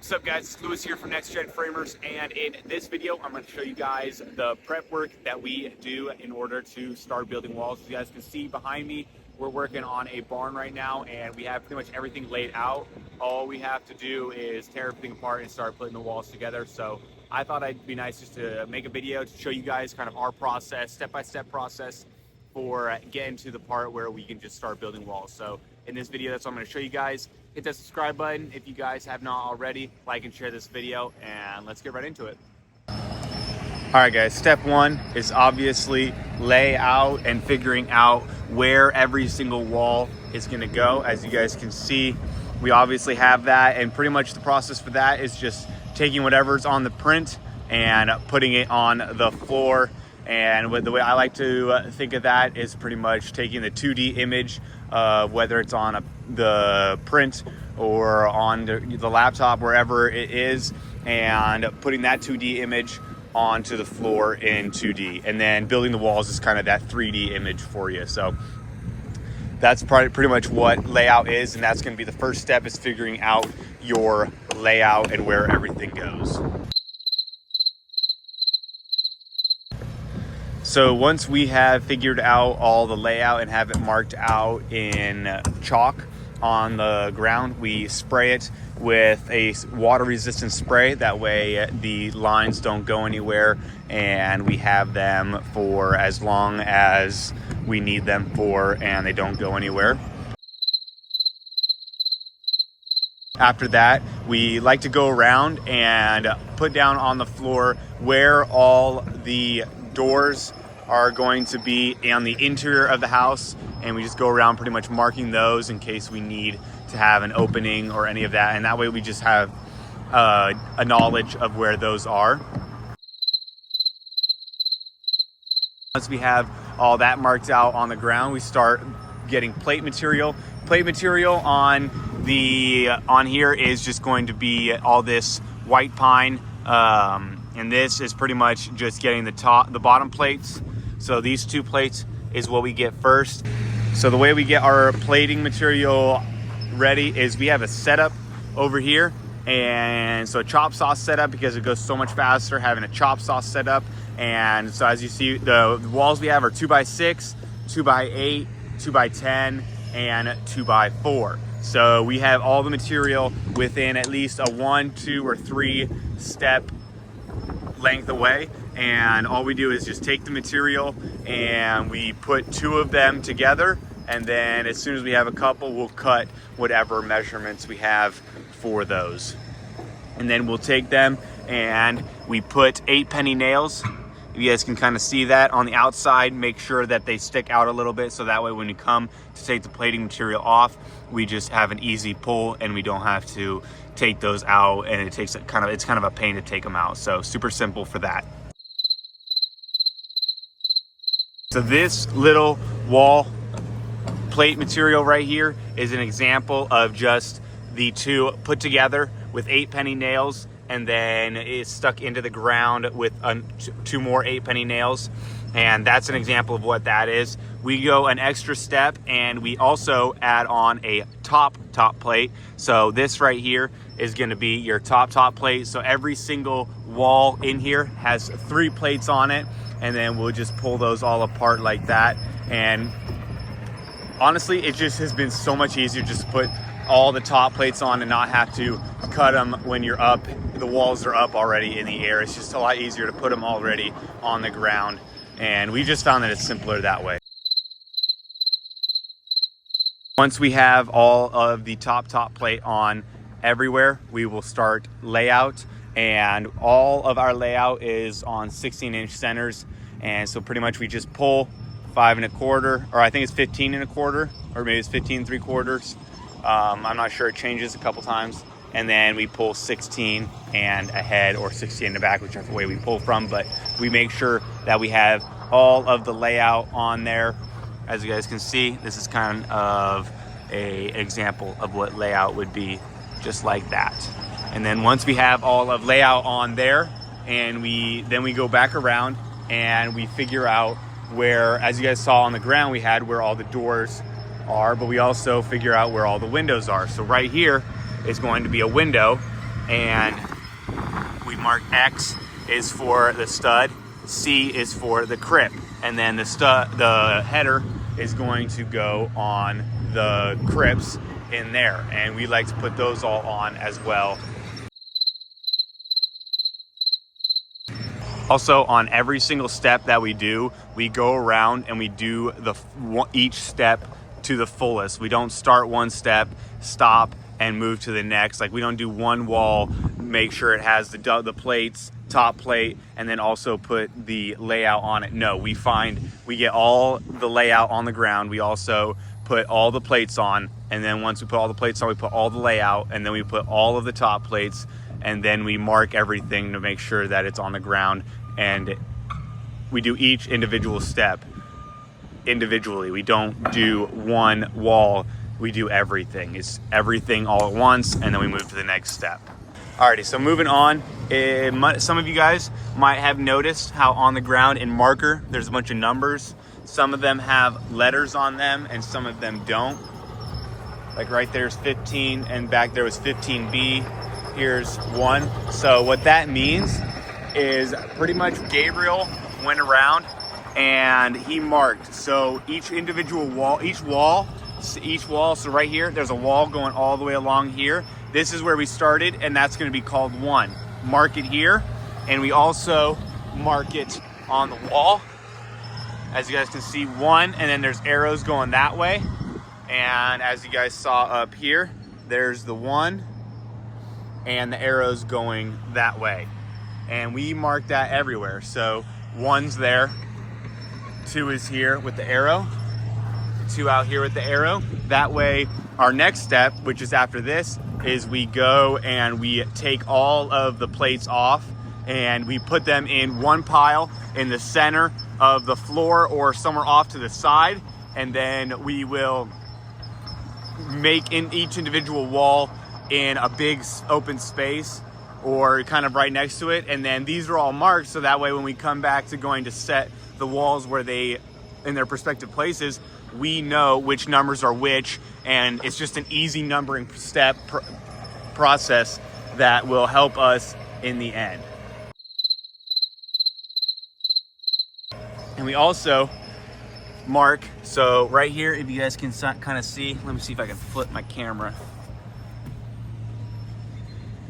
What's up guys, it's Lewis here from Next Gen Framers, and in this video I'm going to show you guys the prep work that we do in order to start building walls. As you guys can see behind me, we're working on a barn right now and we have pretty much everything laid out. All we have to do is tear everything apart and start putting the walls together. So I thought it'd be nice just to make a video to show you guys kind of our process, step-by-step process for getting to the part where we can just start building walls. So in this video, that's what I'm going to show you guys. Hit that subscribe button if you guys have not already. Like and share this video, and let's get right into it. All right guys, step one is obviously lay out and figuring out where every single wall is going to go. As you guys can see, we obviously have that, and pretty much the process for that is just taking whatever's on the print and putting it on the floor. And the way I like to think of that is pretty much taking the 2D image, whether it's on the print or on the laptop, wherever it is, and putting that 2D image onto the floor in 2D. And then building the walls is kind of that 3D image for you. So that's pretty much what layout is, and that's going to be the first step, is figuring out your layout and where everything goes. So once we have figured out all the layout and have it marked out in chalk on the ground, we spray it with a water resistant spray. That way the lines don't go anywhere and we have them for as long as we need them for, and they don't go anywhere. After that, we like to go around and put down on the floor where all the doors are going to be on the interior of the house, and we just go around pretty much marking those in case we need to have an opening or any of that, and that way we just have a knowledge of where those are. Once we have all that marked out on the ground, we start getting plate material. Plate material on here is just going to be all this white pine, and this is pretty much just getting the bottom plates. So these two plates is what we get first. So the way we get our plating material ready is we have a setup over here, and so a chop saw setup, because it goes so much faster having a chop saw setup. And so as you see, the walls we have are 2x6, 2x8, 2x10, and 2x4. So we have all the material within at least a 1, 2, or 3 step length away, and all we do is just take the material and we put 2 of them together, and then as soon as we have a couple, we'll cut whatever measurements we have for those, and then we'll take them and we put 8-penny nails. You guys can kind of see that on the outside. Make sure that they stick out a little bit, so that way when you come to take the plating material off, we just have an easy pull and we don't have to take those out, and it's kind of a pain to take them out. So super simple for that. So this little wall plate material right here is an example of just the 2 put together with 8-penny nails, and then it's stuck into the ground with 2 more 8-penny nails. And that's an example of what that is. We go an extra step and we also add on a top plate. So this right here is going to be your top plate. So every single wall in here has 3 plates on it, and then we'll just pull those all apart like that. And honestly, it just has been so much easier just to put all the top plates on and not have to cut them when you're up. The walls are up already in the air. It's just a lot easier to put them already on the ground, and we just found that it's simpler that way. Once we have all of the top plate on everywhere, we will start layout, and all of our layout is on 16-inch centers. And so pretty much we just pull 5 1/4, or I think it's 15 1/4, or maybe it's 15 3/4. I'm not sure, it changes a couple times. And then we pull 16 and ahead, or 16 in the back, whichever way we pull from. But we make sure that we have all of the layout on there. As you guys can see, this is kind of an example of what layout would be, just like that. And then once we have all of layout on there, and then we go back around and we figure out where, as you guys saw on the ground, we had where all the doors are, but we also figure out where all the windows are. So right here is going to be a window, and we mark X is for the stud, C is for the crib, and then the header is going to go on the cribs in there, and we like to put those all on as well. Also, on every single step that we do, we go around and we do each step to the fullest. We don't start one step, stop, and move to the next. Like, we don't do one wall, make sure it has the plates, top plate, and then also put the layout on it. No, we get all the layout on the ground. We also put all the plates on, and then once we put all the plates on, we put all the layout, and then we put all of the top plates, and then we mark everything to make sure that it's on the ground. And we do each individual step individually. We don't do one wall, we do everything. It's everything all at once, and then we move to the next step. Alrighty, so moving on, some of you guys might have noticed how on the ground in marker, there's a bunch of numbers. Some of them have letters on them and some of them don't. Like right there's 15, and back there was 15B. Here's 1. So what that means is pretty much Gabriel went around and he marked. So each individual wall, so right here, there's a wall going all the way along here. This is where we started, and that's going to be called 1. Mark it here, and we also mark it on the wall. As you guys can see, 1, and then there's arrows going that way. And as you guys saw up here, there's the 1 and the arrows going that way. And we mark that everywhere. So 1's there, 2 is here with the arrow, 2 out here with the arrow. That way, our next step, which is after this, is we go and we take all of the plates off and we put them in one pile in the center of the floor or somewhere off to the side. And then we will make in each individual wall in a big open space or kind of right next to it. And then these are all marked, so that way when we come back to going to set the walls where they in their respective places, we know which numbers are which, and it's just an easy numbering step process that will help us in the end. And we also mark, so right here, if you guys can kind of see, let me see if I can flip my camera.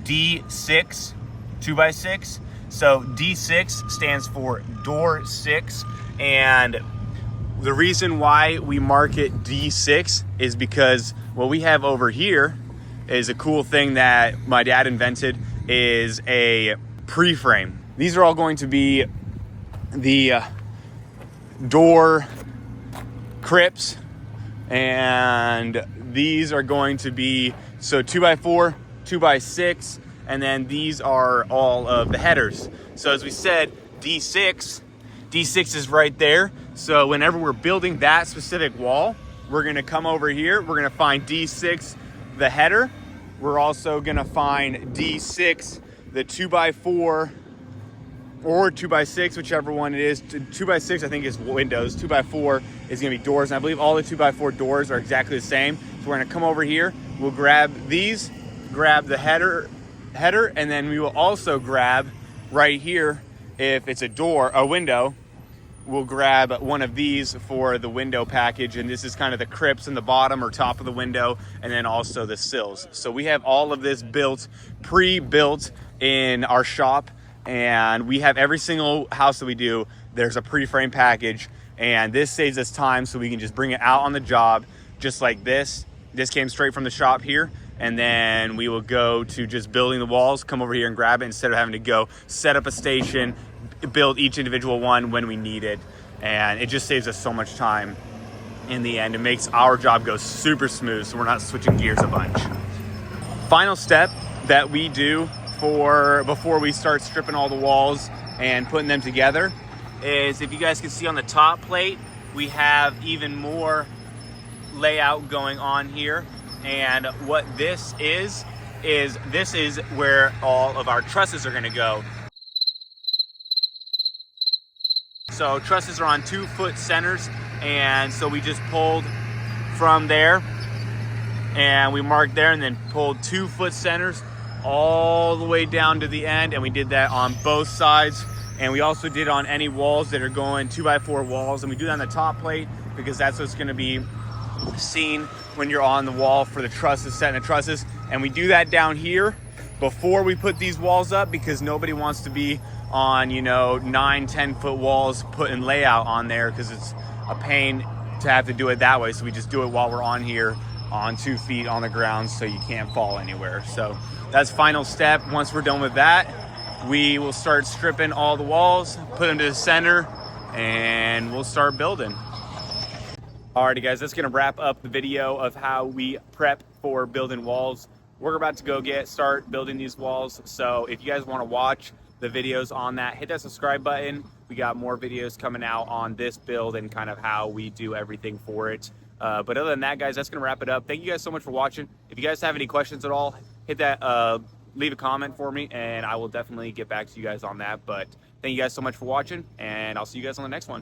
D6, 2x6. So D6 stands for door 6, and the reason why we mark it D6 is because what we have over here is a cool thing that my dad invented, is a pre-frame. These are all going to be the door crypts, and these are going to be, so 2x4, 2x6, and then these are all of the headers. So as we said, D6 is right there. So whenever we're building that specific wall, we're gonna come over here, we're gonna find D6, the header. We're also gonna find D6, the 2x4 or 2x6, whichever one it is. 2x6 I think is windows, 2x4 is gonna be doors, and I believe all the 2x4 doors are exactly the same. So we're gonna come over here, we'll grab these, grab the header, and then we will also grab right here, if it's a window, we'll grab one of these for the window package, and this is kind of the crypts in the bottom or top of the window, and then also the sills. So we have all of this pre-built in our shop, and we have every single house that we do, there's a pre-frame package, and this saves us time so we can just bring it out on the job just like this. This came straight from the shop here, and then we will go to just building the walls, come over here and grab it instead of having to go set up a station, build each individual one when we need it. And it just saves us so much time in the end. It makes our job go super smooth, so we're not switching gears a bunch. Final step that we do before we start stripping all the walls and putting them together is, if you guys can see on the top plate, we have even more layout going on here. And what this is where all of our trusses are gonna go. So trusses are on 2-foot centers, and so we just pulled from there and we marked there and then pulled 2-foot centers all the way down to the end, and we did that on both sides. And we also did on any walls that are going 2x4 walls, and we do that on the top plate because that's what's going to be seen when you're on the wall for the trusses, setting the trusses. And we do that down here before we put these walls up because nobody wants to be on, you know, 9-10 foot walls putting layout on there because it's a pain to have to do it that way. So we just do it while we're on here on 2 feet on the ground so you can't fall anywhere. So that's final step. Once we're done with that, we will start stripping all the walls, put them to the center, and we'll start building. Alrighty guys, that's gonna wrap up the video of how we prep for building walls. We're about to start building these walls. So if you guys wanna watch the videos on that, hit that subscribe button. We got more videos coming out on this build and kind of how we do everything for it. But other than that, guys, that's gonna wrap it up. Thank you guys so much for watching. If you guys have any questions at all, hit that, leave a comment for me and I will definitely get back to you guys on that. But thank you guys so much for watching, and I'll see you guys on the next one.